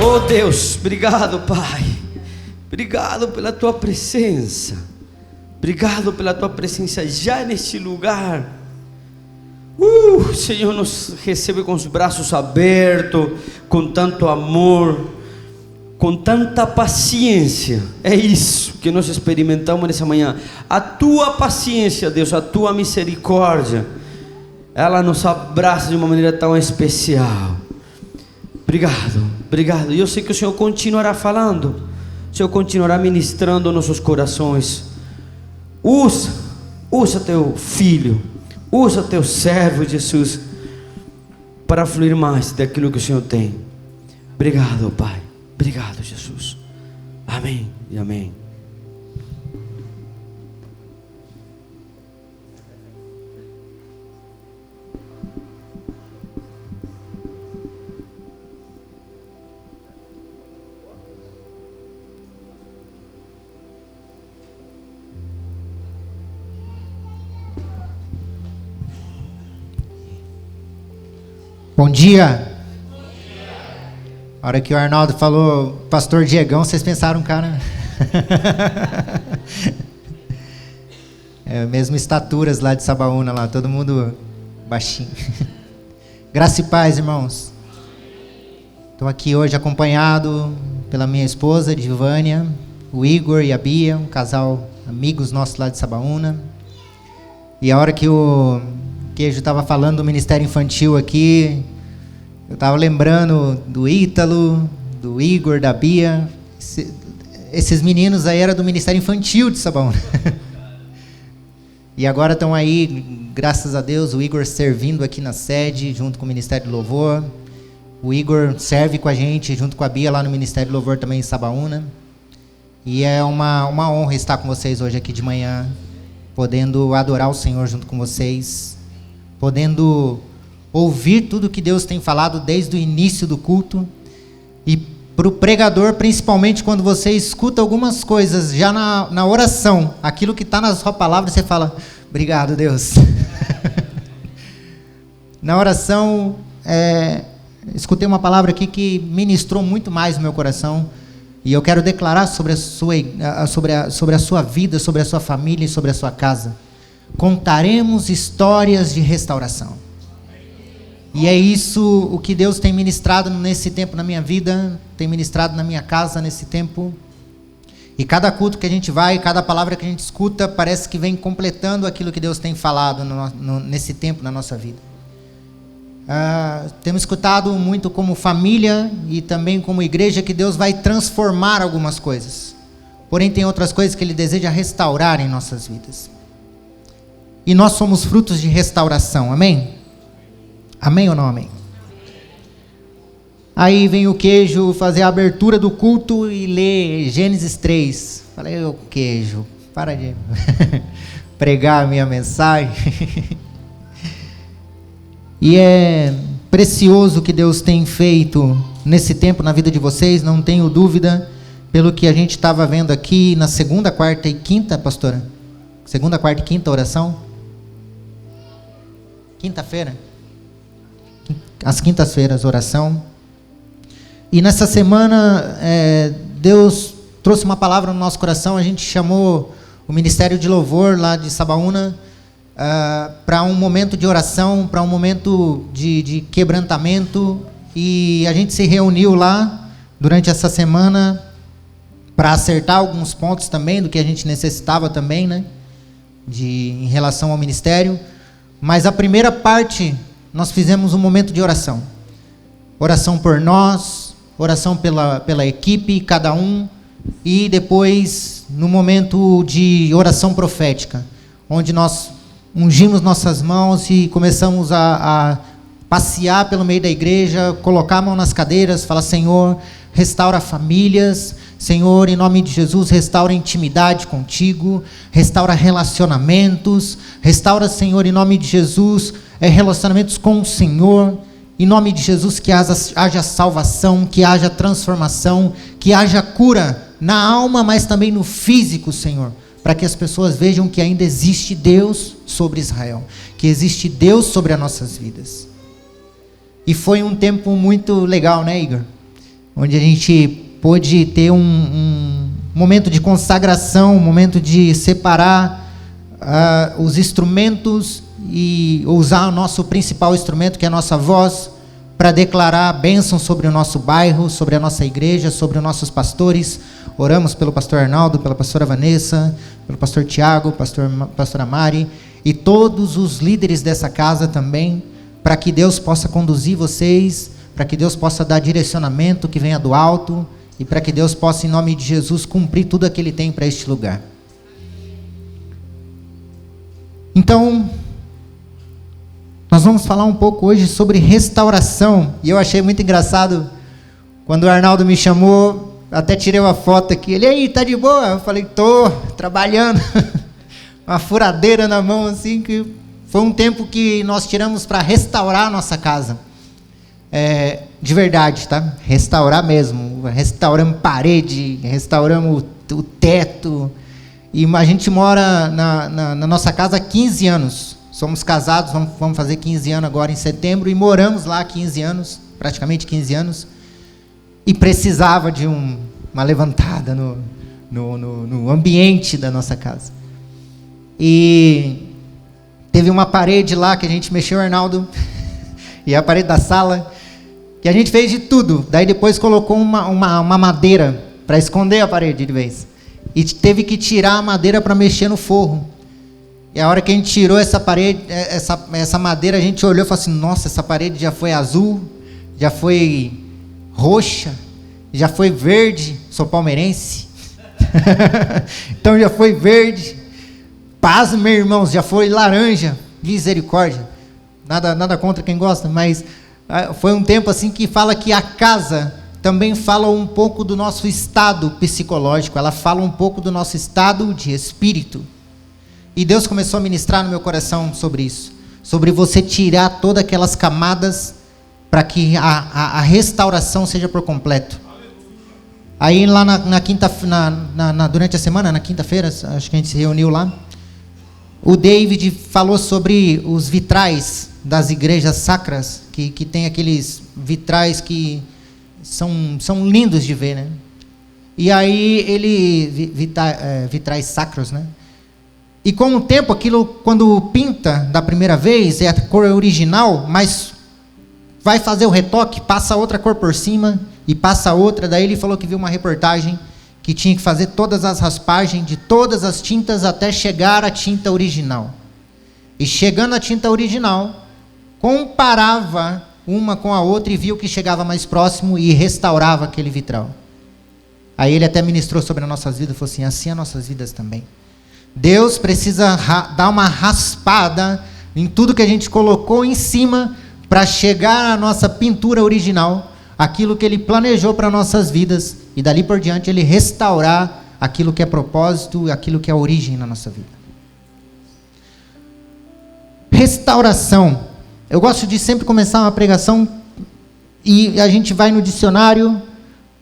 Oh Deus, obrigado, Pai. Obrigado pela Tua presença. Obrigado pela Tua presença já neste lugar. Senhor, nos recebe com os braços abertos, com tanto amor, com tanta paciência. É isso que nós experimentamos nessa manhã. A Tua paciência, Deus, a Tua misericórdia, ela nos abraça de uma maneira tão especial. Obrigado, obrigado. E eu sei que o Senhor continuará falando, o Senhor continuará ministrando nossos corações. Usa Teu filho, usa Teu servo, Jesus, para fluir mais daquilo que o Senhor tem. Obrigado, Pai. Obrigado, Jesus. Amém e amém. Bom dia. A hora que o Arnaldo falou Pastor Diegão, vocês pensaram, cara? É, mesmo estaturas lá de Sabaúna, lá, todo mundo baixinho. Graça e paz, irmãos. Estou aqui hoje acompanhado pela minha esposa, Divânia, o Igor e a Bia, um casal amigos nossos lá de Sabaúna. E a hora que o Queijo estava falando do Ministério Infantil aqui, eu estava lembrando do Ítalo, do Igor, da Bia. Esses meninos aí eram do Ministério Infantil de Sabaúna. E agora estão aí, graças a Deus, o Igor servindo aqui na sede, junto com o Ministério do Louvor. O Igor serve com a gente, junto com a Bia, lá no Ministério do Louvor também em Sabaúna. E é uma honra estar com vocês hoje aqui de manhã, podendo adorar o Senhor junto com vocês, podendo ouvir tudo que Deus tem falado desde o início do culto. E para o pregador, principalmente quando você escuta algumas coisas já na oração, aquilo que está na sua palavra, você fala, obrigado, Deus. Na oração, escutei uma palavra aqui que ministrou muito mais no meu coração, e eu quero declarar sobre a sua vida, sobre a sua família e sobre a sua casa. Contaremos histórias de restauração. E é isso o que Deus tem ministrado nesse tempo na minha vida, tem ministrado na minha casa nesse tempo. E cada culto que a gente vai, cada palavra que a gente escuta, parece que vem completando aquilo que Deus tem falado nesse tempo na nossa vida. Temos escutado muito como família e também como igreja que Deus vai transformar algumas coisas. Porém tem outras coisas que Ele deseja restaurar em nossas vidas. E nós somos frutos de restauração, amém? Amém ou não amém? Aí vem o Queijo fazer a abertura do culto e ler Gênesis 3. Falei, ô Queijo, para de pregar a minha mensagem. E é precioso o que Deus tem feito nesse tempo na vida de vocês, não tenho dúvida, pelo que a gente estava vendo aqui na segunda, quarta e quinta, pastora? Segunda, quarta e quinta oração? Quinta-feira? Às quintas-feiras, oração. E nessa semana, Deus trouxe uma palavra no nosso coração. A gente chamou o Ministério de Louvor lá de Sabaúna para um momento de oração, para um momento de quebrantamento. E a gente se reuniu lá durante essa semana para acertar alguns pontos também do que a gente necessitava também, né? Em relação ao ministério. Mas a primeira parte, nós fizemos um momento de oração. Oração por nós, oração pela equipe, cada um. E depois, no momento de oração profética, onde nós ungimos nossas mãos e começamos a passear pelo meio da igreja, colocar a mão nas cadeiras, falar, Senhor, restaura famílias, Senhor, em nome de Jesus, restaura intimidade contigo, restaura relacionamentos, restaura, Senhor, em nome de Jesus, relacionamentos com o Senhor, em nome de Jesus, que haja salvação, que haja transformação, que haja cura na alma, mas também no físico, Senhor, para que as pessoas vejam que ainda existe Deus sobre Israel, que existe Deus sobre as nossas vidas. E foi um tempo muito legal, né, Igor? onde a gente pôde ter um momento de consagração, um momento de separar os instrumentos e usar o nosso principal instrumento, que é a nossa voz, para declarar a bênção sobre o nosso bairro, sobre a nossa igreja, sobre os nossos pastores. Oramos pelo pastor Arnaldo, pela pastora Vanessa, pelo pastor Tiago, pastora Mari e todos os líderes dessa casa também, para que Deus possa conduzir vocês, para que Deus possa dar direcionamento que venha do alto e para que Deus possa, em nome de Jesus, cumprir tudo o que Ele tem para este lugar. Então, nós vamos falar um pouco hoje sobre restauração. E eu achei muito engraçado quando o Arnaldo me chamou, até tirei uma foto aqui. Ele, aí, tá de boa? Eu falei, tô trabalhando. Uma furadeira na mão, assim, que foi um tempo que nós tiramos para restaurar a nossa casa. De verdade, tá? Restaurar mesmo. Restauramos parede, restauramos o teto. E a gente mora na nossa casa há 15 anos. Somos casados, vamos fazer 15 anos agora em setembro, e moramos lá há 15 anos, praticamente 15 anos, e precisava de uma levantada no ambiente da nossa casa. E teve uma parede lá que a gente mexeu, Arnaldo, e a parede da sala, que a gente fez de tudo, daí depois colocou uma madeira para esconder a parede de vez, e teve que tirar a madeira para mexer no forro. E a hora que a gente tirou essa parede, essa madeira, a gente olhou e falou assim, nossa, essa parede já foi azul, já foi roxa, já foi verde, sou palmeirense, então já foi verde, paz, meus irmãos, já foi laranja, misericórdia, nada contra quem gosta, mas foi um tempo assim que fala que a casa também fala um pouco do nosso estado psicológico, ela fala um pouco do nosso estado de espírito. E Deus começou a ministrar no meu coração sobre isso, sobre você tirar todas aquelas camadas para que a restauração seja por completo. Aí lá durante a semana, na quinta-feira, acho que a gente se reuniu lá, o David falou sobre os vitrais das igrejas sacras, que tem aqueles vitrais que são lindos de ver, né? E aí vitrais sacros, né? E com o tempo, aquilo, quando pinta da primeira vez, é a cor original, mas vai fazer o retoque, passa outra cor por cima, e passa outra. Daí ele falou que viu uma reportagem que tinha que fazer todas as raspagens de todas as tintas até chegar à tinta original. E chegando à tinta original, comparava uma com a outra e viu que chegava mais próximo e restaurava aquele vitral. Aí ele até ministrou sobre as nossas vidas, falou assim, assim as nossas vidas também. Deus precisa dar uma raspada em tudo que a gente colocou em cima para chegar à nossa pintura original, aquilo que Ele planejou para nossas vidas, e dali por diante Ele restaurar aquilo que é propósito, aquilo que é origem na nossa vida. Restauração. Eu gosto de sempre começar uma pregação e a gente vai no dicionário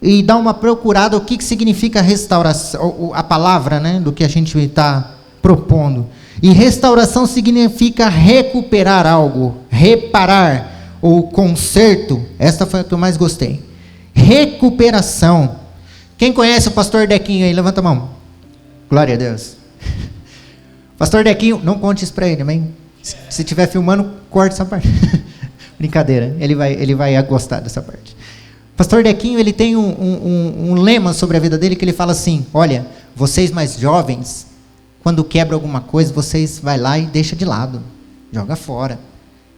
e dá uma procurada o que significa restauração, a palavra, né, do que a gente está propondo. E restauração significa recuperar algo, reparar, ou conserto. Esta foi a que eu mais gostei. Recuperação. Quem conhece o pastor Dequinho aí? Levanta a mão. Glória a Deus. Pastor Dequinho, não conte isso para ele, amém? Se estiver filmando, corte essa parte. Brincadeira, ele vai gostar dessa parte. Pastor Dequinho, ele tem um lema sobre a vida dele, que ele fala assim, olha, vocês mais jovens, quando quebra alguma coisa, vocês vai lá e deixa de lado, joga fora.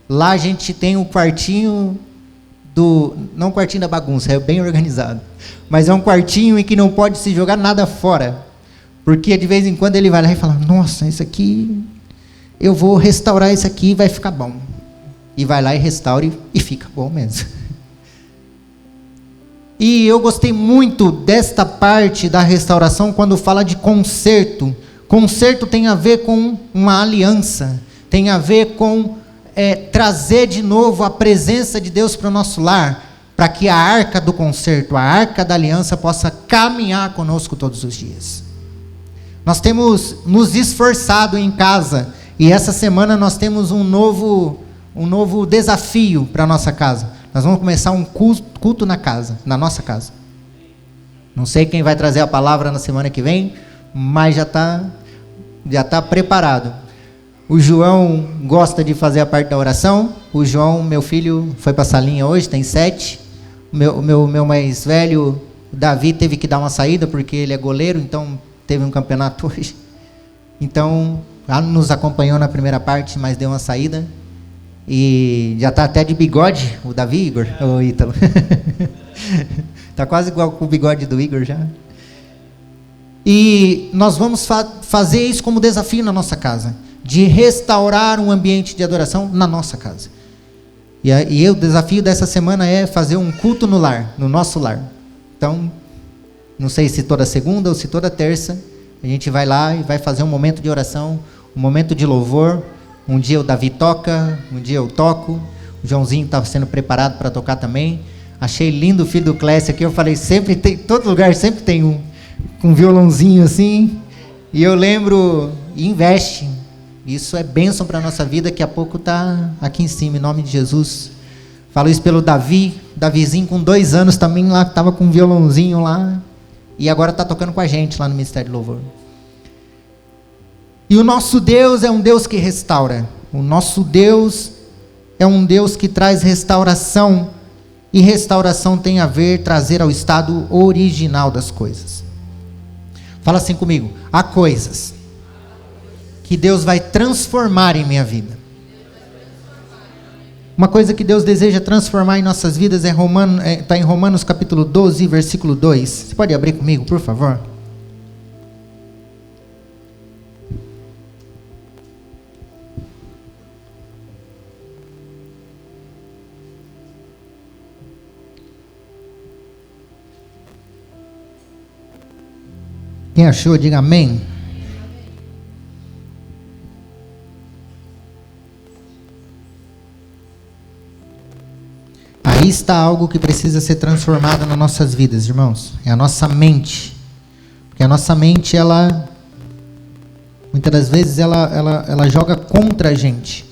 Lá a gente tem um quartinho não um quartinho da bagunça, é bem organizado, mas é um quartinho em que não pode se jogar nada fora, porque de vez em quando ele vai lá e fala, nossa, isso aqui, eu vou restaurar isso aqui e vai ficar bom. E vai lá e restaura e fica bom mesmo. E eu gostei muito desta parte da restauração quando fala de conserto. Conserto tem a ver com uma aliança, tem a ver com trazer de novo a presença de Deus para o nosso lar, para que a arca do conserto, a arca da aliança possa caminhar conosco todos os dias. Nós temos nos esforçado em casa, e essa semana nós temos um novo desafio para a nossa casa. nós vamos começar um culto na casa, na nossa casa. Não sei quem vai trazer a palavra na semana que vem, mas já tá preparado. O João gosta de fazer a parte da oração. O João, meu filho, foi para a salinha hoje, tem 7. Meu mais velho, o Davi, teve que dar uma saída porque ele é goleiro, então teve um campeonato hoje. Então, nos acompanhou na primeira parte, mas deu uma saída. E já está até de bigode, o Davi, Igor, o Ítalo. Está quase igual com o bigode do Igor já. E nós vamos fazer isso como desafio na nossa casa, de restaurar um ambiente de adoração na nossa casa. E o desafio dessa semana é fazer um culto no lar, no nosso lar. Então, não sei se toda segunda ou se toda terça, a gente vai lá e vai fazer um momento de oração, um momento de louvor. Um dia o Davi toca, um dia eu toco. O Joãozinho estava sendo preparado para tocar também. Achei lindo o filho do Clécio aqui. Eu falei, sempre tem, todo lugar sempre tem um com um violãozinho assim. E eu lembro, investe. Isso é bênção para a nossa vida. Daqui a pouco está aqui em cima, em nome de Jesus. Falo isso pelo Davi. Davizinho com 2 anos também lá, estava com um violãozinho lá. E agora está tocando com a gente lá no Ministério de Louvor. E o nosso Deus é um Deus que restaura. O nosso Deus é um Deus que traz restauração. E restauração tem a ver trazer ao estado original das coisas. Fala assim comigo. Há coisas que Deus vai transformar em minha vida. Uma coisa que Deus deseja transformar em nossas vidas está em Romanos capítulo 12, versículo 2. Você pode abrir comigo, por favor? Quem achou, diga amém. Aí está algo que precisa ser transformado nas nossas vidas, irmãos. É a nossa mente. Porque a nossa mente, muitas das vezes, ela joga contra a gente.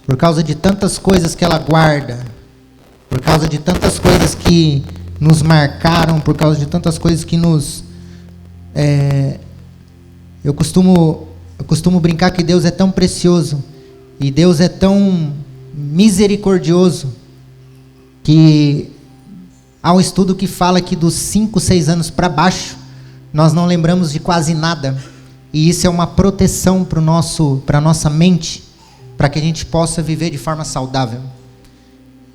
Por causa de tantas coisas que ela guarda. Por causa de tantas coisas que nos marcaram. Por causa de tantas coisas que nos... Eu costumo brincar que Deus é tão precioso e Deus é tão misericordioso que há um estudo que fala que dos 5, 6 anos para baixo nós não lembramos de quase nada, e isso é uma proteção para a nossa mente, para que a gente possa viver de forma saudável.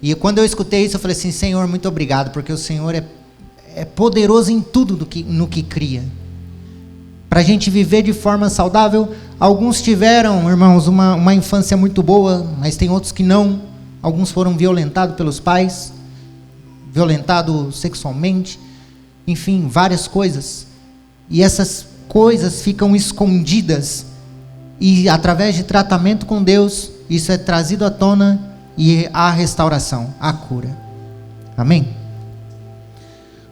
E quando eu escutei isso eu falei assim, Senhor, muito obrigado, porque o Senhor é poderoso em tudo no que cria. Para a gente viver de forma saudável. Alguns tiveram, irmãos, uma infância muito boa, mas tem outros que não. Alguns foram violentados pelos pais, violentados sexualmente, enfim, várias coisas. E essas coisas ficam escondidas, e através de tratamento com Deus, isso é trazido à tona, e há restauração, há cura. Amém?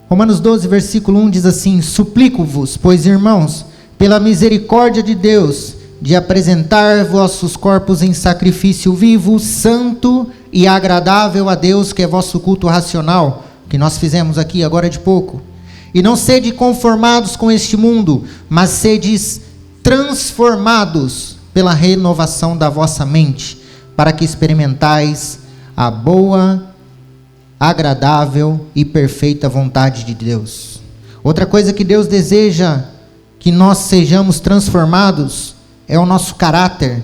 Romanos 12, versículo 1 diz assim: suplico-vos, pois, irmãos, pela misericórdia de Deus, de apresentar vossos corpos em sacrifício vivo, santo e agradável a Deus, que é vosso culto racional, que nós fizemos aqui agora de pouco. E não sede conformados com este mundo, mas sedes transformados pela renovação da vossa mente, para que experimentais a boa, agradável e perfeita vontade de Deus. Outra coisa que Deus deseja que nós sejamos transformados é o nosso caráter,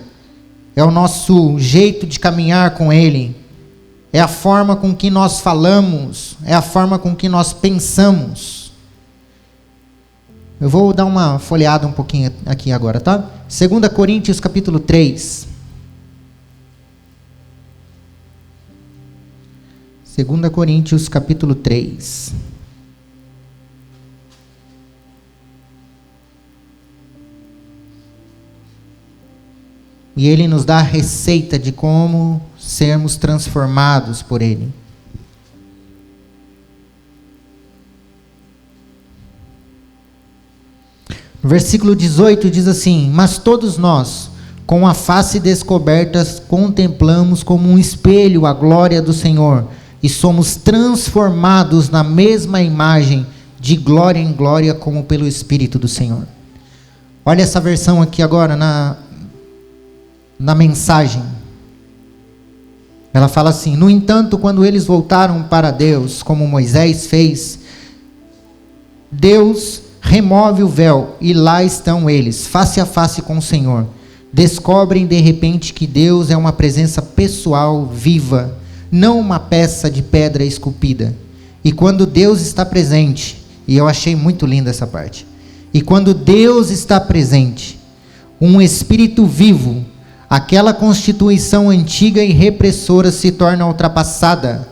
é o nosso jeito de caminhar com Ele, é a forma com que nós falamos, é a forma com que nós pensamos. Eu vou dar uma folheada um pouquinho aqui agora, tá? 2 Coríntios capítulo 3. 2 Coríntios capítulo 3. E ele nos dá a receita de como sermos transformados por Ele. No versículo 18 diz assim: mas todos nós, com a face descoberta, contemplamos como um espelho a glória do Senhor, e somos transformados na mesma imagem, de glória em glória, como pelo Espírito do Senhor. Olha essa versão aqui agora na mensagem. Ela fala assim: no entanto, quando eles voltaram para Deus, como Moisés fez, Deus remove o véu e lá estão eles, face a face com o Senhor. Descobrem de repente que Deus é uma presença pessoal, viva, não uma peça de pedra esculpida. E quando Deus está presente, e eu achei muito linda essa parte, e quando Deus está presente, um espírito vivo, aquela constituição antiga e repressora se torna ultrapassada.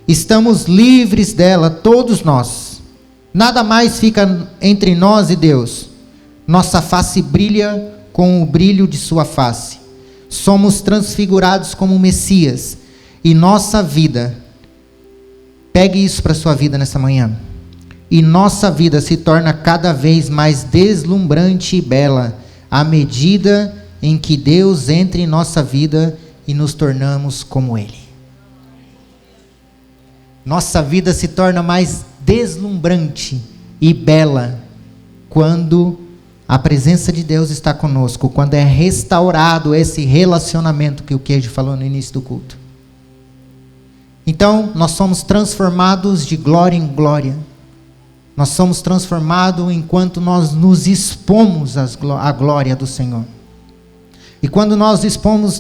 Estamos livres dela, todos nós. Nada mais fica entre nós e Deus. Nossa face brilha com o brilho de sua face. Somos transfigurados como Messias. E nossa vida, pegue isso para a sua vida nessa manhã. E nossa vida se torna cada vez mais deslumbrante e bela, à medida em que Deus entra em nossa vida e nos tornamos como Ele. Nossa vida se torna mais deslumbrante e bela quando a presença de Deus está conosco, quando é restaurado esse relacionamento que o Queijo falou no início do culto. Então, nós somos transformados de glória em glória. Nós somos transformados enquanto nós nos expomos à glória do Senhor. E quando nós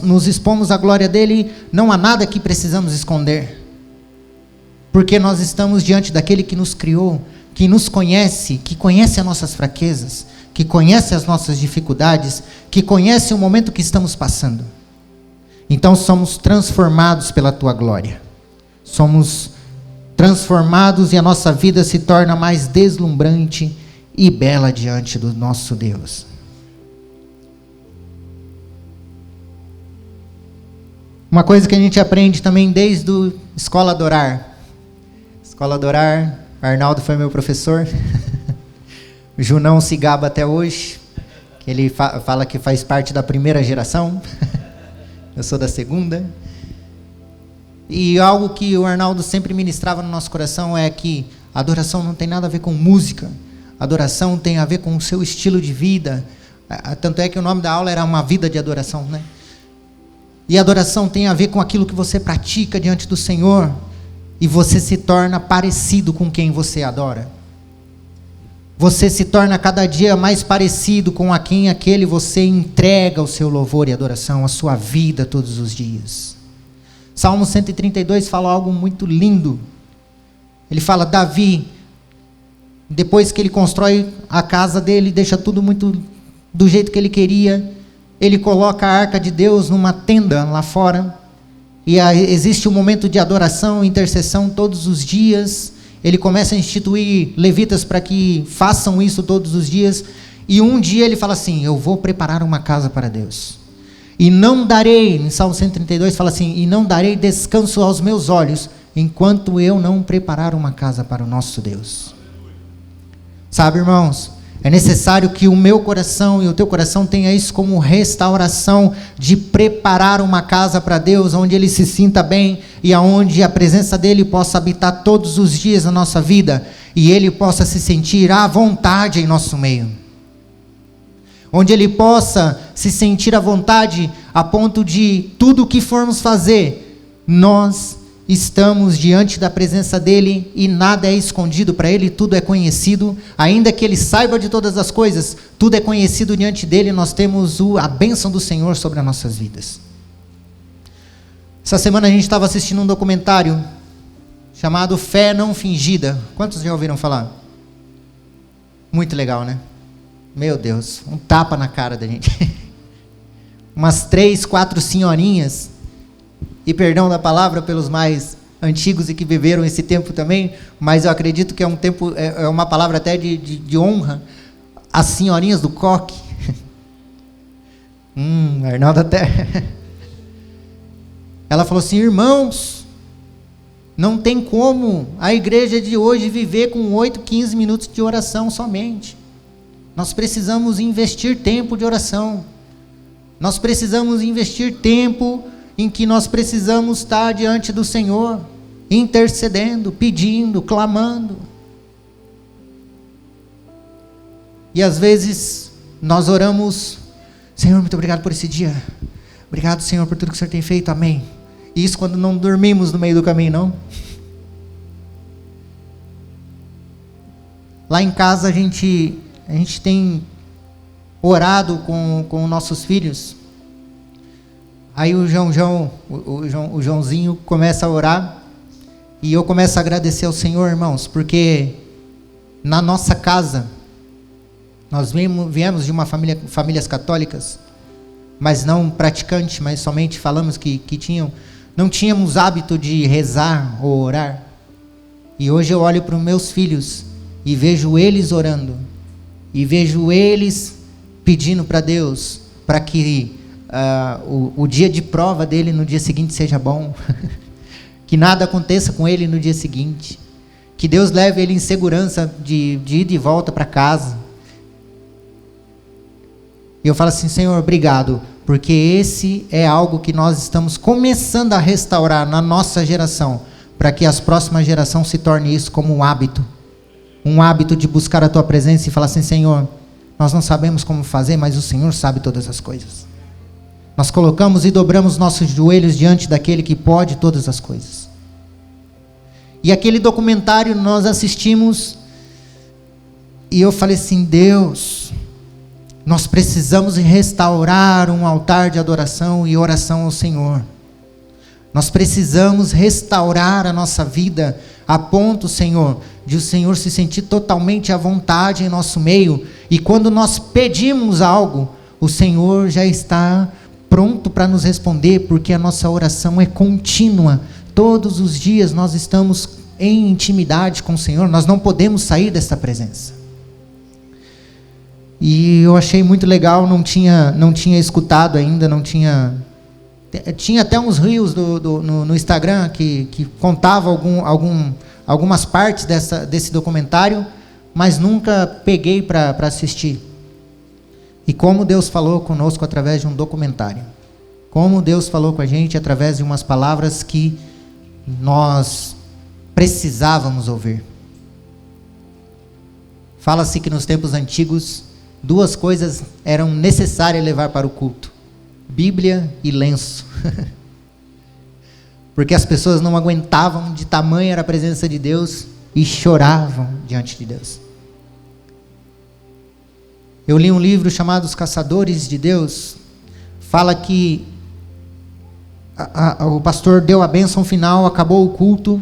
nos expomos à glória dele, não há nada que precisamos esconder. Porque nós estamos diante daquele que nos criou, que nos conhece, que conhece as nossas fraquezas, que conhece as nossas dificuldades, que conhece o momento que estamos passando. Então somos transformados pela tua glória. Somos transformados e a nossa vida se torna mais deslumbrante e bela diante do nosso Deus. Uma coisa que a gente aprende também desde a Escola Adorar. Escola Adorar, Arnaldo foi meu professor. O Junão se gaba até hoje, que ele fala que faz parte da primeira geração. Eu sou da segunda. E algo que o Arnaldo sempre ministrava no nosso coração é que a adoração não tem nada a ver com música. A adoração tem a ver com o seu estilo de vida. Tanto é que o nome da aula era Uma Vida de Adoração, né? E a adoração tem a ver com aquilo que você pratica diante do Senhor. E você se torna parecido com quem você adora. Você se torna cada dia mais parecido com aquele você entrega o seu louvor e adoração, a sua vida todos os dias. Salmo 132 fala algo muito lindo. Ele fala: Davi, depois que ele constrói a casa dele, deixa tudo muito do jeito que ele queria, ele coloca a arca de Deus numa tenda lá fora, e existe um momento de adoração e intercessão todos os dias. Ele começa a instituir levitas para que façam isso todos os dias, e um dia ele fala assim: eu vou preparar uma casa para Deus, e não darei, em Salmo 132 fala assim, e não darei descanso aos meus olhos, enquanto eu não preparar uma casa para o nosso Deus. Sabe, irmãos, é necessário que o meu coração e o teu coração tenha isso como restauração, de preparar uma casa para Deus, onde Ele se sinta bem, e aonde a presença dEle possa habitar todos os dias na nossa vida, e Ele possa se sentir à vontade em nosso meio. Onde Ele possa se sentir à vontade, a ponto de tudo o que formos fazer, nós estamos diante da presença dEle, e nada é escondido para Ele, tudo é conhecido, ainda que Ele saiba de todas as coisas, tudo é conhecido diante dEle. Nós temos a bênção do Senhor sobre as nossas vidas. Essa semana a gente estava assistindo um documentário chamado Fé Não Fingida. Quantos já ouviram falar? Muito legal, né? Meu Deus, um tapa na cara da gente. Umas 3, 4 senhorinhas, e perdão da palavra pelos mais antigos e que viveram esse tempo também, mas eu acredito que é um tempo, é uma palavra até de honra, as senhorinhas do coque. Arnaldo até... Ela falou assim: irmãos, não tem como a igreja de hoje viver com 8, 15 minutos de oração somente. Nós precisamos investir tempo de oração. Nós precisamos investir tempo em que nós precisamos estar diante do Senhor. intercedendo, pedindo, clamando. E às vezes nós oramos: Senhor, muito obrigado por esse dia. Obrigado, Senhor, por tudo que o Senhor tem feito. Amém. E isso quando não dormimos no meio do caminho, não? Lá em casa a gente tem orado com nossos filhos. Aí o Joãozinho começa a orar, e eu começo a agradecer ao Senhor, irmãos, porque na nossa casa, nós viemos de uma famílias católicas, mas não praticantes, mas somente falamos que não tínhamos hábito de rezar ou orar. E hoje eu olho para os meus filhos e vejo eles orando, e vejo eles pedindo para Deus, para que o dia de prova dele no dia seguinte seja bom, que nada aconteça com ele no dia seguinte, que Deus leve ele em segurança de ir de volta para casa. E eu falo assim: Senhor, obrigado, porque esse é algo que nós estamos começando a restaurar na nossa geração, para que as próximas gerações se tornem isso como um hábito de buscar a Tua presença e falar assim: Senhor, nós não sabemos como fazer, mas o Senhor sabe todas as coisas. Nós colocamos e dobramos nossos joelhos diante daquele que pode todas as coisas. E aquele documentário nós assistimos, e eu falei assim: Deus, nós precisamos restaurar um altar de adoração e oração ao Senhor. Nós precisamos restaurar a nossa vida a ponto, Senhor, de o Senhor se sentir totalmente à vontade em nosso meio. E quando nós pedimos algo, o Senhor já está pronto para nos responder, porque a nossa oração é contínua. Todos os dias nós estamos em intimidade com o Senhor, nós não podemos sair desta presença. E eu achei muito legal, não tinha escutado ainda, tinha até uns reels no Instagram que contava algumas partes desse documentário, mas nunca peguei para assistir. E como Deus falou conosco através de um documentário, como Deus falou com a gente através de umas palavras que nós precisávamos ouvir. Fala-se que nos tempos antigos 2 coisas eram necessárias levar para o culto: Bíblia e lenço. Porque as pessoas não aguentavam, de tamanha era a presença de Deus, e choravam diante de Deus. Eu li um livro chamado Os Caçadores de Deus. Fala que o pastor deu a bênção final, acabou o culto,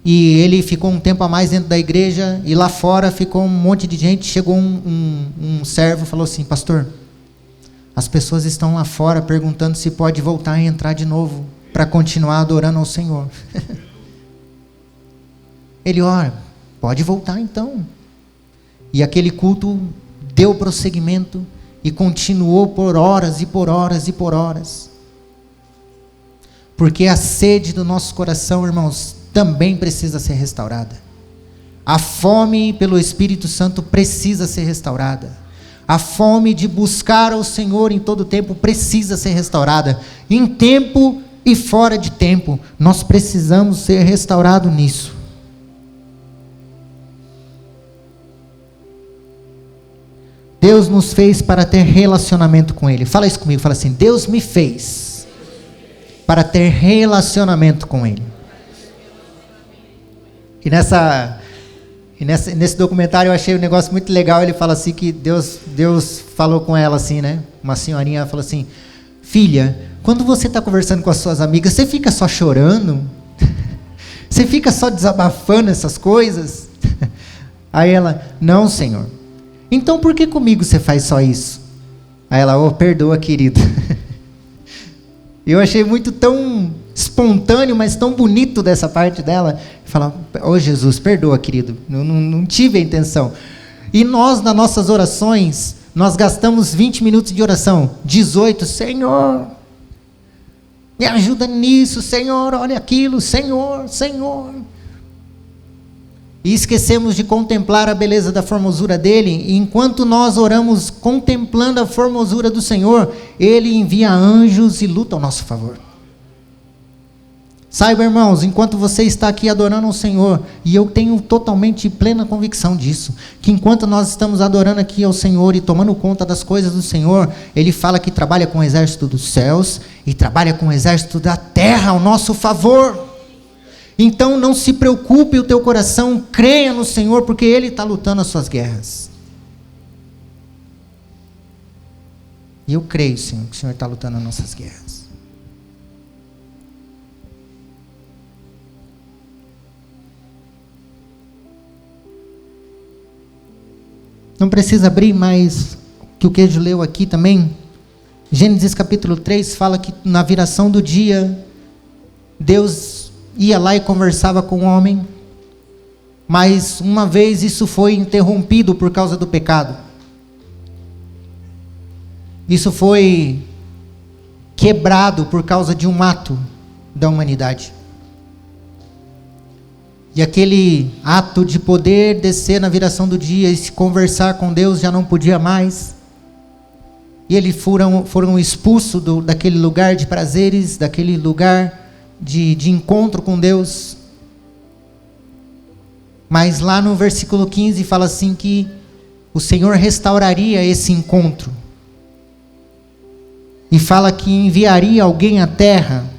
e ele ficou um tempo a mais dentro da igreja, e lá fora ficou um monte de gente. Chegou um servo e falou assim: pastor, as pessoas estão lá fora perguntando se pode voltar e entrar de novo para continuar adorando ao Senhor. Ele: olha, pode voltar então. E aquele culto deu prosseguimento e continuou por horas e por horas e por horas. Porque a sede do nosso coração, irmãos, também precisa ser restaurada. A fome pelo Espírito Santo precisa ser restaurada. A fome de buscar ao Senhor em todo tempo precisa ser restaurada. Em tempo e fora de tempo, nós precisamos ser restaurados nisso. Deus nos fez para ter relacionamento com Ele. Fala isso comigo, fala assim: Deus me fez para ter relacionamento com Ele. E nesse documentário eu achei um negócio muito legal. Ele fala assim que Deus falou com ela assim, né? Uma senhorinha falou assim: filha, quando você está conversando com as suas amigas, você fica só chorando? Você fica só desabafando essas coisas? Aí ela: não, Senhor. Então por que comigo você faz só isso? Aí ela: oh, perdoa, querido. Eu achei muito tão espontâneo, mas tão bonito dessa parte dela. Falar: oh Jesus, perdoa, querido, não tive a intenção. E nós, nas nossas orações, nós gastamos 20 minutos de oração, 18, Senhor, me ajuda nisso, Senhor, olha aquilo, Senhor, Senhor. E esquecemos de contemplar a beleza da formosura dele. E enquanto nós oramos contemplando a formosura do Senhor, ele envia anjos e luta ao nosso favor. Saiba, irmãos, enquanto você está aqui adorando o Senhor, e eu tenho totalmente plena convicção disso, que enquanto nós estamos adorando aqui ao Senhor e tomando conta das coisas do Senhor, Ele fala que trabalha com o exército dos céus e trabalha com o exército da terra ao nosso favor. Então não se preocupe o teu coração, creia no Senhor, porque Ele está lutando as suas guerras. E eu creio, Senhor, que o Senhor está lutando as nossas guerras. Não precisa abrir mais que o Queijo leu aqui também. Gênesis capítulo 3 fala que na viração do dia, Deus ia lá e conversava com o homem, mas uma vez isso foi interrompido por causa do pecado. Isso foi quebrado por causa de um ato da humanidade. E aquele ato de poder descer na viração do dia e se conversar com Deus já não podia mais. E eles foram expulsos daquele lugar de prazeres, daquele lugar de encontro com Deus. Mas lá no versículo 15 fala assim que o Senhor restauraria esse encontro. E fala que enviaria alguém à terra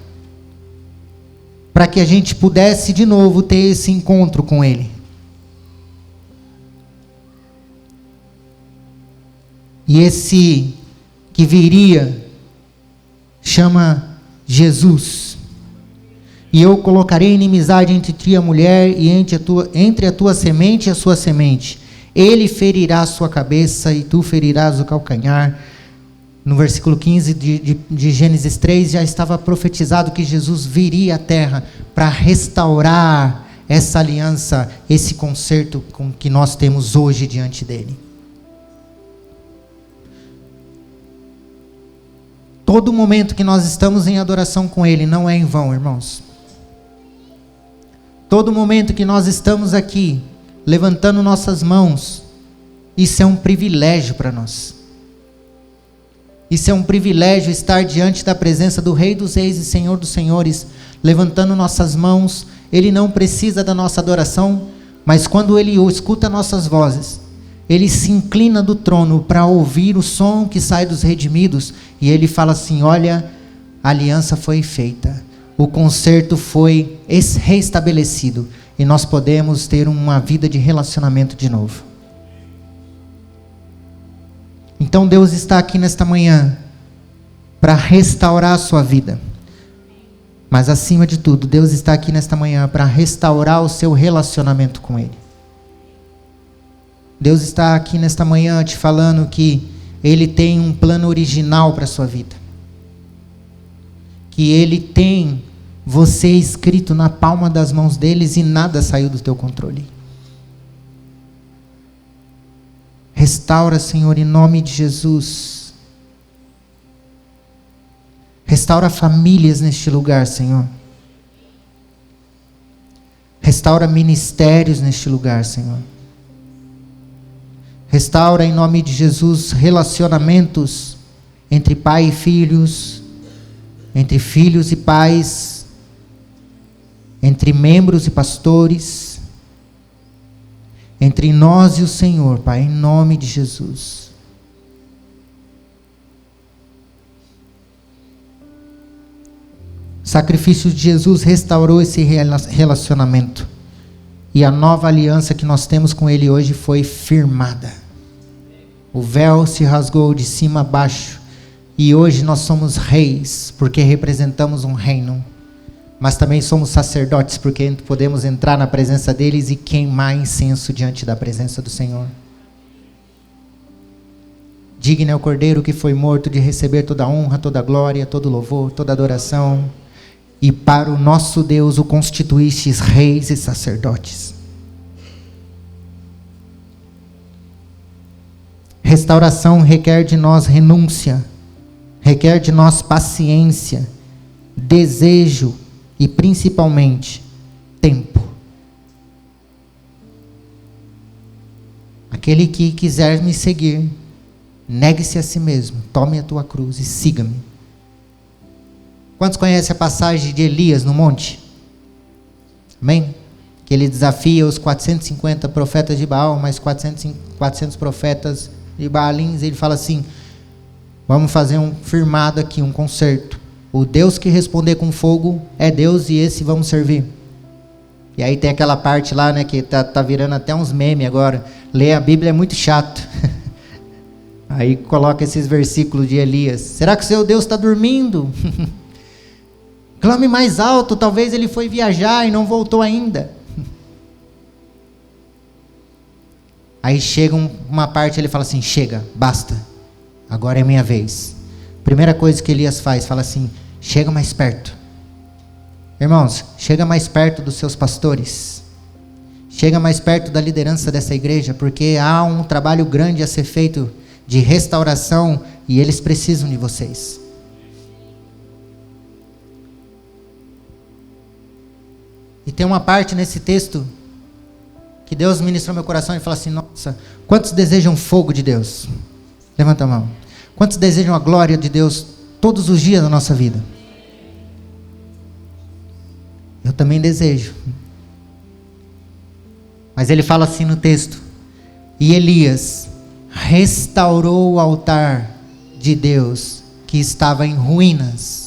para que a gente pudesse de novo ter esse encontro com Ele. E esse que viria chama Jesus. E eu colocarei inimizade entre ti e a mulher, e entre a tua semente e a sua semente. Ele ferirá a sua cabeça, e tu ferirás o calcanhar. No versículo 15 de Gênesis 3, já estava profetizado que Jesus viria à terra para restaurar essa aliança, esse concerto que nós temos hoje diante dele. Todo momento que nós estamos em adoração com ele não é em vão, irmãos. Todo momento que nós estamos aqui, levantando nossas mãos, isso é um privilégio para nós. Isso é um privilégio estar diante da presença do Rei dos Reis e Senhor dos Senhores, levantando nossas mãos. Ele não precisa da nossa adoração, mas quando Ele escuta nossas vozes, Ele se inclina do trono para ouvir o som que sai dos redimidos, e Ele fala assim: olha, a aliança foi feita, o concerto foi restabelecido, e nós podemos ter uma vida de relacionamento de novo. Então Deus está aqui nesta manhã para restaurar a sua vida. Mas acima de tudo, Deus está aqui nesta manhã para restaurar o seu relacionamento com Ele. Deus está aqui nesta manhã te falando que Ele tem um plano original para a sua vida. Que Ele tem você escrito na palma das mãos deles e nada saiu do teu controle. Restaura, Senhor, em nome de Jesus. Restaura famílias neste lugar, Senhor. Restaura ministérios neste lugar, Senhor. Restaura, em nome de Jesus, relacionamentos entre pai e filhos, entre filhos e pais, entre membros e pastores, entre nós e o Senhor, Pai, em nome de Jesus. O sacrifício de Jesus restaurou esse relacionamento. E a nova aliança que nós temos com Ele hoje foi firmada. O véu se rasgou de cima a baixo. E hoje nós somos reis, porque representamos um reino. Mas também somos sacerdotes, porque podemos entrar na presença deles e queimar incenso diante da presença do Senhor. Digno é o Cordeiro que foi morto de receber toda a honra, toda a glória, todo o louvor, toda a adoração. E para o nosso Deus o constituístes reis e sacerdotes. Restauração requer de nós renúncia, requer de nós paciência, desejo, e principalmente, tempo. Aquele que quiser me seguir, negue-se a si mesmo, tome a tua cruz e siga-me. Quantos conhecem a passagem de Elias no monte? Amém? Que ele desafia os 450 profetas de Baal, mais 400 profetas de Baalins. Ele fala assim: vamos fazer um firmado aqui, um concerto. O Deus que responder com fogo é Deus, e esse vamos servir. E aí tem aquela parte lá, né, que tá virando até uns memes agora. Ler a Bíblia é muito chato. Aí coloca esses versículos de Elias. Será que o seu Deus está dormindo? Clame mais alto, talvez ele foi viajar e não voltou ainda. Aí chega uma parte, ele fala assim: chega, basta, agora é minha vez. Primeira coisa que Elias faz, fala assim: chega mais perto. Irmãos, chega mais perto dos seus pastores. Chega mais perto da liderança dessa igreja, porque há um trabalho grande a ser feito de restauração e eles precisam de vocês. E tem uma parte nesse texto que Deus ministrou meu coração e falou assim: nossa, quantos desejam fogo de Deus? Levanta a mão. Quantos desejam a glória de Deus todos os dias da nossa vida? Eu também desejo. Mas ele fala assim no texto: e Elias restaurou o altar de Deus que estava em ruínas.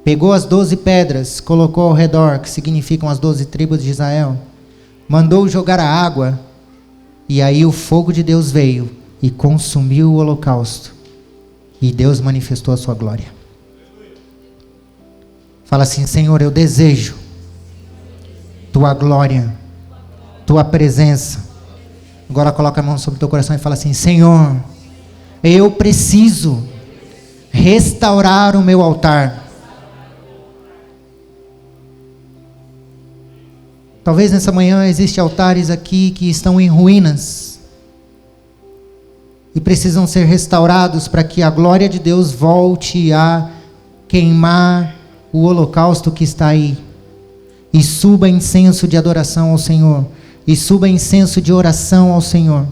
Pegou as 12 pedras, colocou ao redor, que significam as 12 tribos de Israel, mandou jogar a água, e aí o fogo de Deus veio e consumiu o holocausto, e Deus manifestou a sua glória. Fala assim: Senhor, eu desejo tua glória, tua presença. Agora coloca a mão sobre o teu coração e fala assim: Senhor, eu preciso restaurar o meu altar. Talvez nessa manhã existem altares aqui que estão em ruínas e precisam ser restaurados para que a glória de Deus volte a queimar o holocausto que está aí, e suba incenso de adoração ao Senhor, e suba incenso de oração ao Senhor.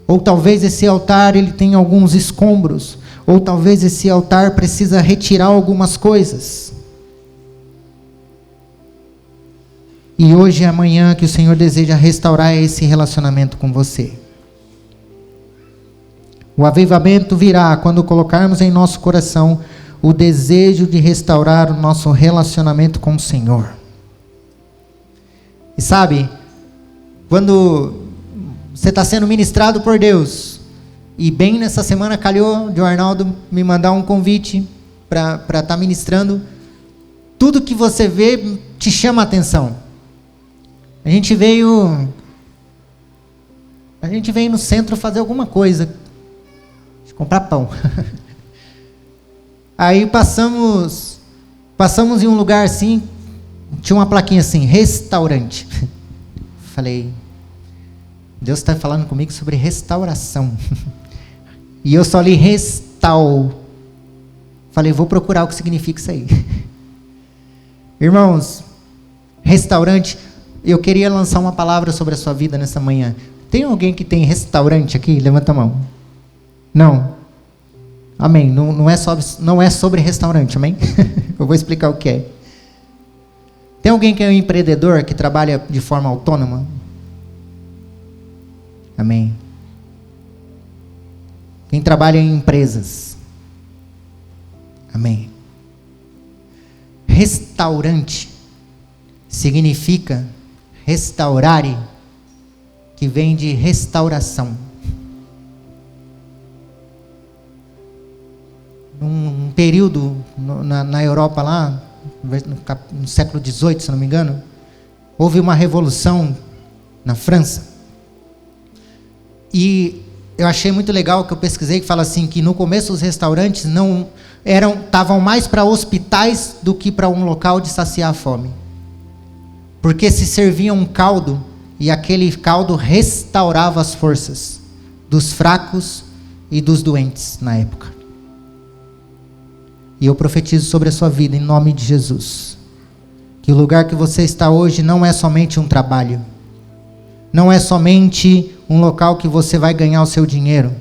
Ou talvez esse altar ele tenha alguns escombros, ou talvez esse altar precisa retirar algumas coisas. E hoje é amanhã que o Senhor deseja restaurar esse relacionamento com você. O avivamento virá quando colocarmos em nosso coração o desejo de restaurar o nosso relacionamento com o Senhor. E sabe, quando você está sendo ministrado por Deus, e bem nessa semana calhou de o Arnaldo me mandar um convite para estar ministrando, tudo que você vê te chama a atenção. A gente veio no centro fazer alguma coisa, comprar pão. Aí passamos em um lugar assim, tinha uma plaquinha assim: restaurante. Falei, Deus está falando comigo sobre restauração. E eu só li Falei, vou procurar o que significa isso aí. Irmãos, restaurante, eu queria lançar uma palavra sobre a sua vida nessa manhã. Tem alguém que tem restaurante aqui? Levanta a mão. Não. Amém. Não é sobre restaurante, amém? Eu vou explicar o que é. Tem alguém que é um empreendedor, que trabalha de forma autônoma? Amém. Quem trabalha em empresas? Amém. Restaurante significa restaurare, que vem de restauração. Um período na Europa lá, no século XVIII, se não me engano, houve uma revolução na França. E eu achei muito legal que eu pesquisei, que fala assim, que no começo os restaurantes estavam mais para hospitais do que para um local de saciar a fome. Porque se servia um caldo, e aquele caldo restaurava as forças dos fracos e dos doentes na época. E eu profetizo sobre a sua vida, em nome de Jesus, que o lugar que você está hoje não é somente um trabalho, não é somente um local que você vai ganhar o seu dinheiro,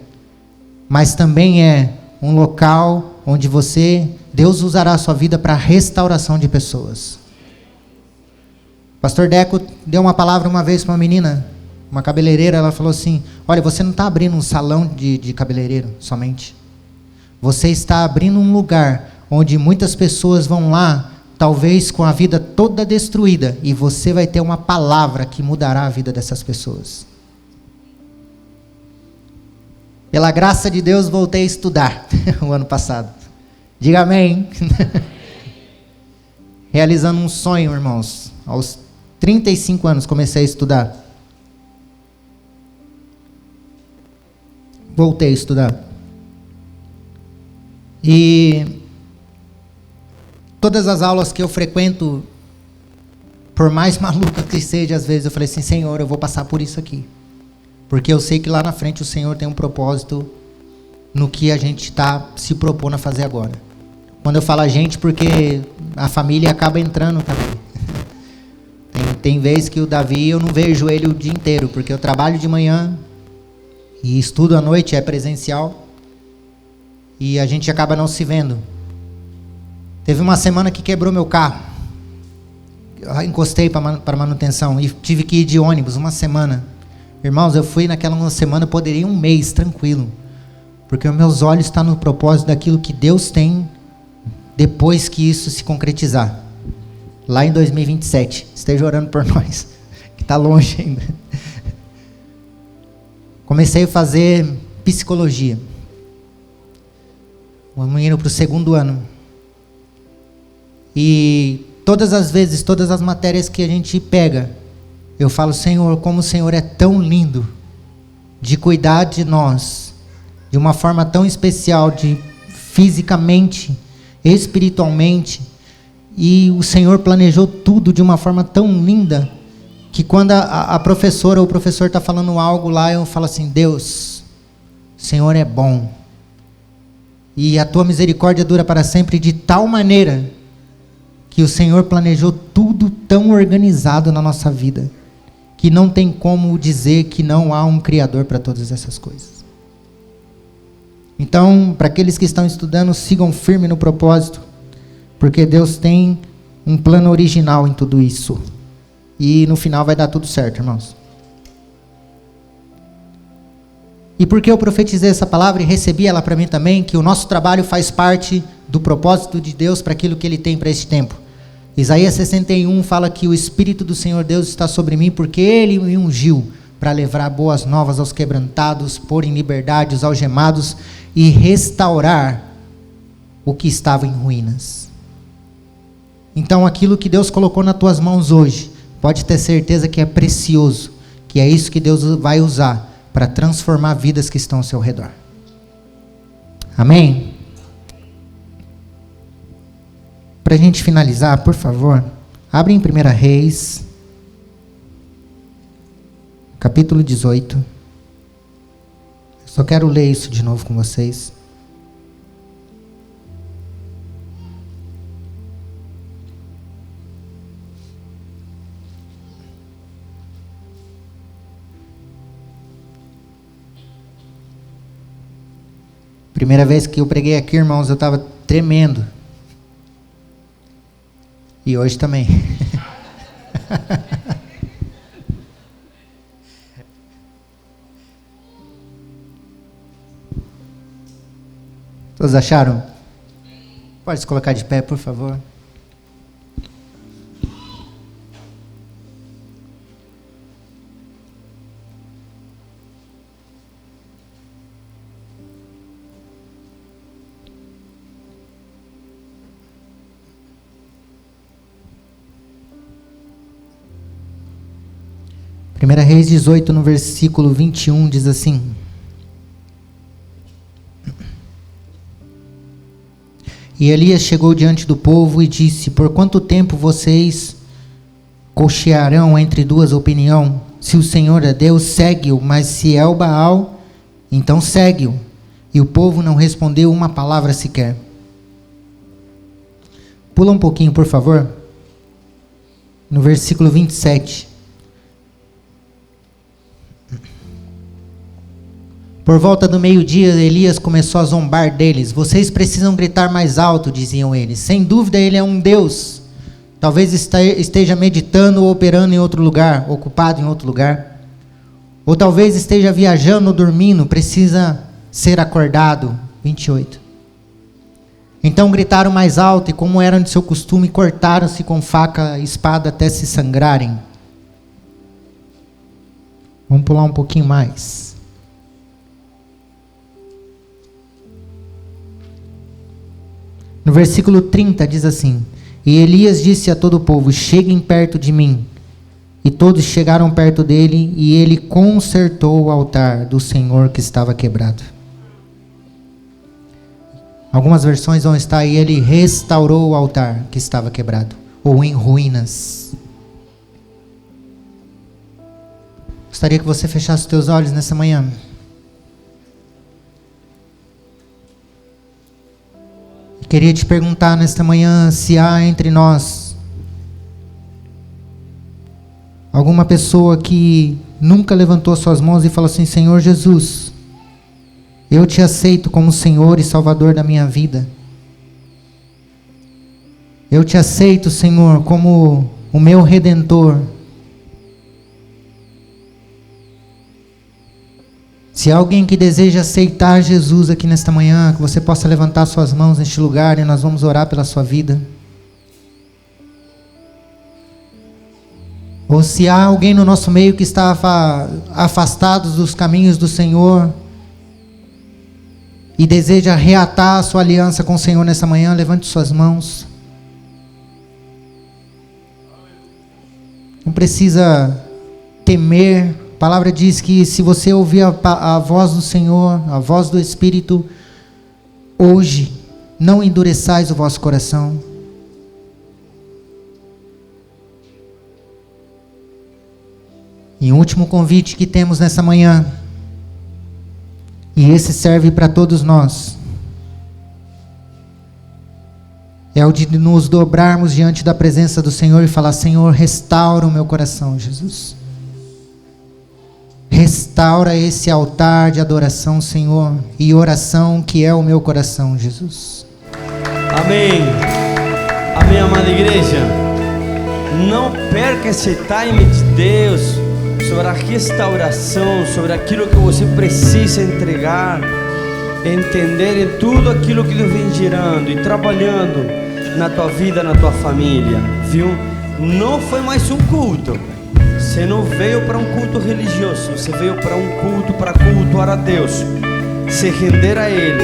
mas também é um local onde Deus usará a sua vida para a restauração de pessoas. Pastor Deco deu uma palavra uma vez para uma menina, uma cabeleireira. Ela falou assim: olha, você não está abrindo um salão de cabeleireiro somente. Você está abrindo um lugar onde muitas pessoas vão lá, talvez com a vida toda destruída, e você vai ter uma palavra que mudará a vida dessas pessoas. Pela graça de Deus, voltei a estudar o ano passado. Diga amém. Realizando um sonho, irmãos. Aos 35 anos comecei a estudar. Voltei a estudar. E todas as aulas que eu frequento, por mais maluca que seja, às vezes eu falei assim: Senhor, eu vou passar por isso aqui. Porque eu sei que lá na frente o Senhor tem um propósito no que a gente está se propondo a fazer agora. Quando eu falo a gente, porque a família acaba entrando também. Tem vezes que o Davi, eu não vejo ele o dia inteiro, porque eu trabalho de manhã e estudo à noite, é presencial, e a gente acaba não se vendo. Teve uma semana que quebrou meu carro. Eu encostei para manutenção e tive que ir de ônibus uma semana. Irmãos, eu fui naquela uma semana, eu poderia ir um mês tranquilo, porque os meus olhos estão no propósito daquilo que Deus tem depois que isso se concretizar. Lá em 2027, esteja orando por nós, que está longe ainda. Comecei a fazer psicologia. Vamos indo para o 2º ano. E todas as vezes, todas as matérias que a gente pega, eu falo: Senhor, como o Senhor é tão lindo de cuidar de nós, de uma forma tão especial, de fisicamente, espiritualmente, e o Senhor planejou tudo de uma forma tão linda, que quando a professora ou o professor está falando algo lá, eu falo assim: Deus, o Senhor é bom, e a tua misericórdia dura para sempre, de tal maneira que o Senhor planejou tudo tão organizado na nossa vida, que não tem como dizer que não há um Criador para todas essas coisas. Então, para aqueles que estão estudando, sigam firme no propósito, porque Deus tem um plano original em tudo isso. E no final vai dar tudo certo, irmãos. E porque eu profetizei essa palavra e recebi ela para mim também, que o nosso trabalho faz parte do propósito de Deus para aquilo que Ele tem para esse tempo. Isaías 61 fala que o Espírito do Senhor Deus está sobre mim, porque Ele me ungiu para levar boas novas aos quebrantados, pôr em liberdade os algemados e restaurar o que estava em ruínas. Então aquilo que Deus colocou nas tuas mãos hoje, pode ter certeza que é precioso, que é isso que Deus vai usar para transformar vidas que estão ao seu redor. Amém? Para a gente finalizar, por favor, abre em 1 Reis, capítulo 18. Eu só quero ler isso de novo com vocês. Primeira vez que eu preguei aqui, irmãos, eu estava tremendo. E hoje também. Todos acharam? Pode se colocar de pé, por favor. Primeira Reis 18, no versículo 21, diz assim: E Elias chegou diante do povo e disse: Por quanto tempo vocês cochearão entre duas opiniões? Se o Senhor é Deus, segue-o, mas se é o Baal, então segue-o. E o povo não respondeu uma palavra sequer. Pula um pouquinho, por favor. No versículo 27. Por volta do meio-dia, Elias começou a zombar deles. Vocês precisam gritar mais alto, diziam eles. Sem dúvida ele é um Deus. Talvez esteja meditando ou operando em outro lugar, ocupado em outro lugar. Ou talvez esteja viajando ou dormindo, precisa ser acordado. 28. Então gritaram mais alto e, como era de seu costume, cortaram-se com faca e espada até se sangrarem. Vamos pular um pouquinho mais. No versículo 30 diz assim: E Elias disse a todo o povo: cheguem perto de mim. E todos chegaram perto dele, e ele consertou o altar do Senhor que estava quebrado. Algumas versões vão estar: e ele restaurou o altar que estava quebrado, ou em ruínas. Gostaria que você fechasse os teus olhos nessa manhã. Queria te perguntar nesta manhã se há entre nós alguma pessoa que nunca levantou suas mãos e falou assim: Senhor Jesus, eu te aceito como Senhor e Salvador da minha vida. Eu te aceito, Senhor, como o meu Redentor. Se há alguém que deseja aceitar Jesus aqui nesta manhã, que você possa levantar suas mãos neste lugar e nós vamos orar pela sua vida. Ou se há alguém no nosso meio que está afastado dos caminhos do Senhor e deseja reatar a sua aliança com o Senhor nessa manhã, levante suas mãos. Não precisa temer. A palavra diz que se você ouvir a voz do Senhor, a voz do Espírito, hoje, não endureçais o vosso coração. E um último convite que temos nessa manhã, e esse serve para todos nós, é o de nos dobrarmos diante da presença do Senhor e falar: Senhor, restaura o meu coração, Jesus. Restaura esse altar de adoração, Senhor, e oração que é o meu coração, Jesus. Amém. Amém, amada igreja. Não perca esse time de Deus sobre a restauração, sobre aquilo que você precisa entregar, entender em tudo aquilo que Deus vem girando e trabalhando na tua vida, na tua família, viu? Não foi mais um culto. Você não veio para um culto religioso, você veio para um culto, para cultuar a Deus, se render a Ele,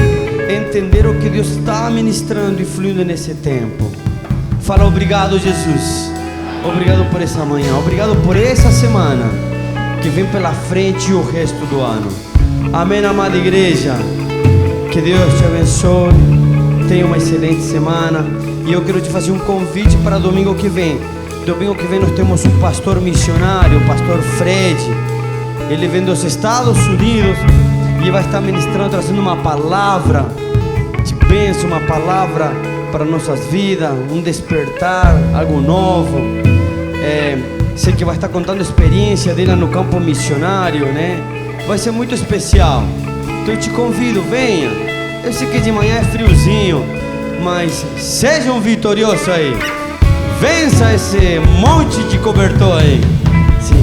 entender o que Deus está ministrando e fluindo nesse tempo. Fala: obrigado, Jesus, obrigado por essa manhã, obrigado por essa semana que vem pela frente e o resto do ano. Amém, amada igreja. Que Deus te abençoe, tenha uma excelente semana. E eu quero te fazer um convite para domingo que vem. Domingo que vem nós temos um pastor missionário, o pastor Fred. Ele vem dos Estados Unidos e vai estar ministrando, trazendo uma palavra de bênção, uma palavra para nossas vidas, um despertar, algo novo. Sei que vai estar contando a experiência dele no campo missionário, né? Vai ser muito especial. Então eu te convido, venha. Eu sei que de manhã é friozinho, mas seja um vitorioso aí. Vença esse monte de cobertor aí. Sim,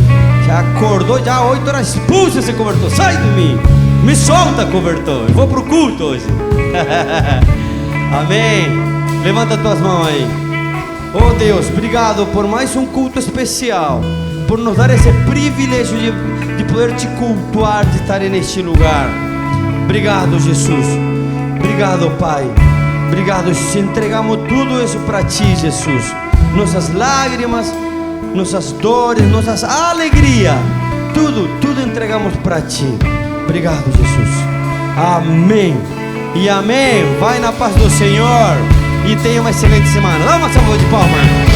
já acordou, já 8 horas, expulsa esse cobertor, sai de mim, me solta cobertor, eu vou pro culto hoje. Amém. Levanta tuas mãos aí. Oh Deus, obrigado por mais um culto especial, por nos dar esse privilégio de poder te cultuar, de estar neste lugar. Obrigado, Jesus. Obrigado, Pai. Obrigado, te entregamos tudo isso para ti, Jesus. Nossas lágrimas, nossas dores, nossas alegrias, tudo entregamos para ti. Obrigado, Jesus. Amém e amém. Vai na paz do Senhor e tenha uma excelente semana. Dá uma salva de palmas.